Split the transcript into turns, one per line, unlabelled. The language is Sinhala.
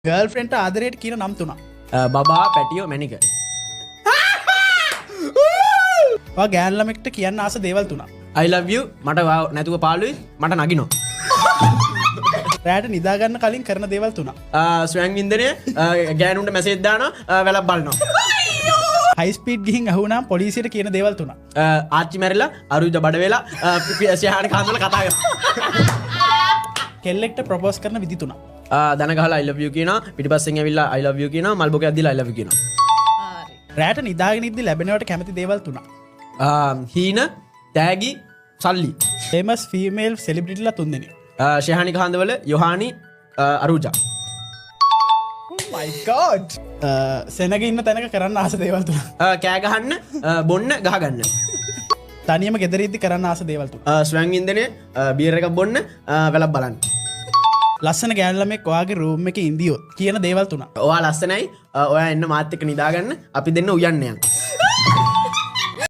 ගර්ල්ෆ්‍රෙන්ඩ්ට ආදරයට කියන නම් 3.
බබා පැටියෝ මැනික.
ඔයා ගෑනු ළමෙක්ට කියන්න ආස දේවල් 3.
I love you මට නැතුව පාළුයි මට නගිනවා.
රැට නිදා ගන්න කලින් කරන දේවල් 3.
ස්වයං වින්දනය ගෑනුන්ට මැසේජ් දානවා වැලක් බලනවා.
හයි ස්පීඩ් ගිහින් අහුණාම පොලිසියට කියන දේවල් 3.
ආච්චි මැරිලා අරුජ බඩ වෙලා ශයහාන කාන්දල කතා කරනවා.
කෙල්ලෙක්ට ප්‍රොපෝස් කරන විදි 3.
දන ගහලා I love you කියනවා පිටිපස්සෙන් ඇවිල්ලා I love you කියනවා මල් බොකයක් දීලා I love you කියනවා.
රැට නිදාගෙන ඉද්දි ලැබෙනවට කැමති දේවල් 3.
හීන තෑගි සල්ලි.
ෆේමස් ෆීමේල් සෙලිබ්‍රිටිලා 3 දෙනෙක්.
ශයහානි කාන්දවල යොහානි අරුජා.
my god සෙනග ඉන්න තැනක කරන්න ආස දේවල් 3.
කෑ ගහන්න බොන්න ගහගන්න.
තනියම ගෙදර ඉද්දි කරන්න ආස දේවල් 3.
ස්වයං වින්දනය බියර් එකක් බොන්න වැලක් බලන්න.
ලස්සන ගෑනු ළමෙක් ඔයාගේ රූම් එකේ ඉඳියොත් කියන දේවල් 3.
ඔයා ලස්සනයි ඔයා එන්න මාත් එක්ක නිදාගන්න අපි දෙන්න උයන්න යන්න.